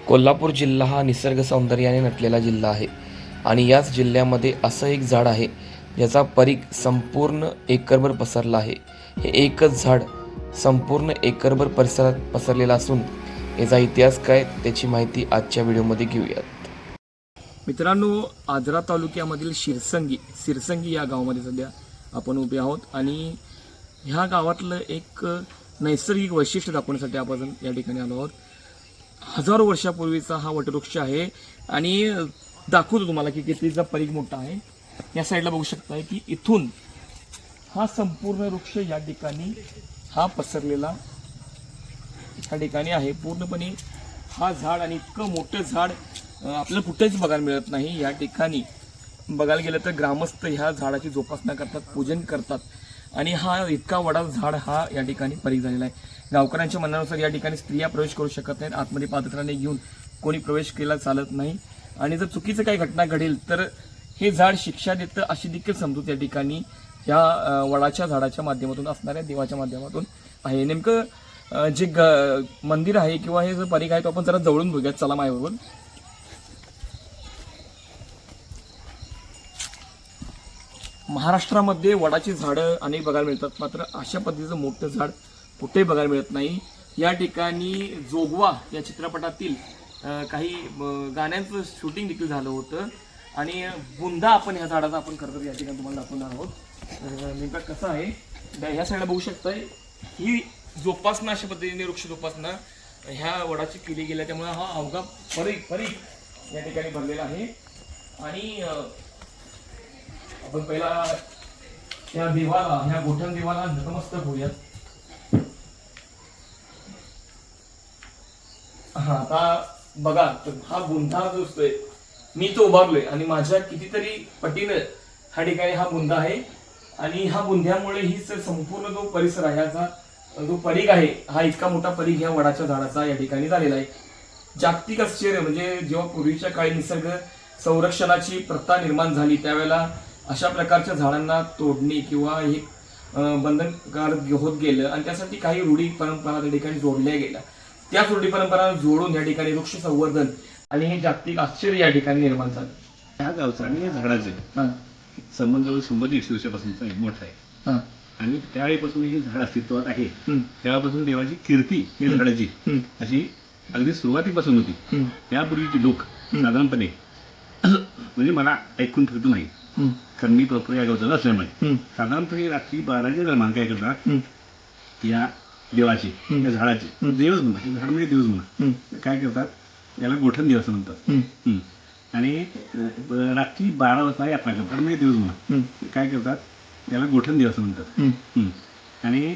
कोल्हापूर जिल्हा हा निसर्ग सौंदर्याने नटलेला जिल्हा आहे आणि याच जिल्ह्यामध्ये असं एक झाड आहे ज्याचा परीघ संपूर्ण एकरभर पसरला आहे. हे एकच झाड संपूर्ण एकरभर परिसरात पसरलेला असून याचा इतिहास काय त्याची माहिती आजच्या व्हिडिओमध्ये घेऊयात. मित्रांनो, आजरा तालुक्यामधील सिरसंगी या गावामध्ये सध्या आपण उभे आहोत आणि ह्या गावातलं एक नैसर्गिक वैशिष्ट्य दाखवण्यासाठी आपण या ठिकाणी आलो आहोत. हजारो वर्षापूर्वीचा हा वटवृक्ष आहे आणि दाखवतो तुम्हाला की कितीचा परीघ मोठा आहे. या साईडला बघू शकताय की इथून हा संपूर्ण वृक्ष या ठिकाणी हा पसरलेला या ठिकाणी आहे. पूर्णपणे हा झाड आणि इतकं मोठं झाड आपल्याला कुठेच बघायला मिळत नाही. या ठिकाणी बघायला गेलं तर ग्रामस्थ ह्या झाडाची जोपासना करतात, पूजन करतात आणि हा इतका वडा झाड हा या ठिकाणी परीघ झालेला आहे. गावकऱ्यांच्या म्हणण्यानुसार या ठिकाणी स्त्रिया प्रवेश करू शकत नाहीत. आतमध्ये पादत्राणे घेऊन कोणी प्रवेश केला चालत नाही आणि जर चुकीचं काही घटना घडेल तर हे झाड शिक्षा देतं अशी देखील समजूत या ठिकाणी या वडाच्या झाडाच्या माध्यमातून असणाऱ्या देवाच्या माध्यमातून आहे. नेमकं जे मंदिर आहे किंवा हे जो परीघ आहे तो आपण जरा जवळून बघूयात. चला माझ्याबरोबर. महाराष्ट्रामध्ये वडाची झाडं अनेक बघायला मिळतात, मात्र अशा पद्धतीचं मोठं झाड कुठेही बघायला मिळत नाही. या ठिकाणी जोगवा या चित्रपटातील काही गाण्यांचं शूटिंग देखील झालं होतं आणि बुंदा आपण ह्या झाडाचा आपण खरं तर या ठिकाणी तुम्हाला दाखवणार आहोत. नेमका कसं आहे ह्या साईडला बघू शकताय. ही जोपासना अशा पद्धतीने वृक्ष जोपासना ह्या वडाची केली गेल्या, त्यामुळे हा अवघा परीघ या ठिकाणी भरलेला आहे. आणि आपण पहिला या देवाला, ह्या गोठण देवाला नतमस्तक होऊयात. हा आता बघा, हा बुंदा जो असतोय मी तो उभारलोय आणि माझ्या कितीतरी पटीनं ह्या ठिकाणी हा बुंदा आहे आणि ह्या बुंद्यामुळे ही संपूर्ण जो परिसर आहे, ह्याचा जो परीघ आहे, हा इतका मोठा परीघ ह्या वडाच्या झाडाचा या ठिकाणी झालेला आहे. जागतिक आश्चर्य म्हणजे जेव्हा पूर्वीच्या काळी निसर्ग संरक्षणाची प्रथा निर्माण झाली त्यावेळेला अशा प्रकारच्या झाडांना तोडणे किंवा हे बंधनकारक होत गेलं आणि त्यासाठी काही रूढी परंपरा त्या ठिकाणी जोडल्या गेल्या. त्याच रूढी परंपरा जोडून या ठिकाणी वृक्ष संवर्धन आणि हे जागतिक आश्चर्य या ठिकाणी निर्माण झालं. ह्या गावचा आणि या झाडाचे संबंध जवळ 100-150 वर्षापासूनचा मोठा आहे आणि त्यावेळीपासून हे झाड अस्तित्वात आहे. तेव्हापासून देवाची कीर्ती या झाडाची अशी अगदी सुरुवातीपासून होती. त्यापूर्वीचे लोक साधारणपणे म्हणजे मला ऐकून फिरतो नाही कारण मी प्रॉपर या गावचा असल्यामुळे साधारणपणे रात्री 12च्या दरम्यान काय करतात, या देवाची या झाडाची देवच म्हणतात, झाड म्हणजे देवच म्हणा, काय करतात याला गोठण देव असं म्हणतात आणि रात्री 12 वाजता यात्रा करतात म्हणजे देवच म्हणा, काय करतात याला गोठण देव असं म्हणतात आणि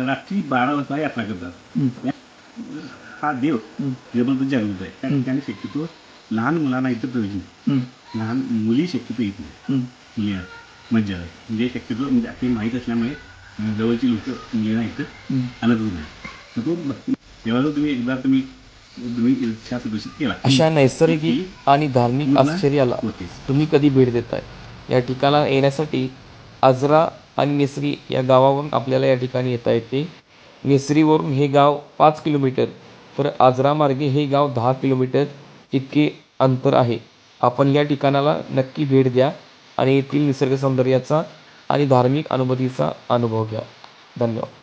रात्री 12 वाजता यात्रा करतात. हा देव जबरदस्त जागृत आहे. त्या ठिकाणी शक्यतो लहान मुलांना इथं प्रवेश नाही, लहान मुली शक्यतो येत नाही, मुली मज्जा आहे म्हणजे शक्यतो म्हणजे आपली माहीत असल्यामुळे जवळची लोक मुलींना इथं आणतच नाही. तेव्हा तुम्ही इच्छा प्रदर्शित केला. अशा नैसर्गिक आणि धार्मिक आश्चर्याला तुम्ही कधी भेट देताय? या ठिकाणाला येण्यासाठी आजरा आणि नेसरी या गावावरून आपल्याला या ठिकाणी येता येते. नेसरीवरून हे गाव 5 किलोमीटर तर आजरा मार्गे हे गाव 10 किलोमीटर इतके अंतर आहे. आपण या ठिकाणाला नक्की भेट द्या आणि येथील निसर्ग सौंदर्याचा आणि धार्मिक अनुभूतीचा अनुभव घ्या. धन्यवाद.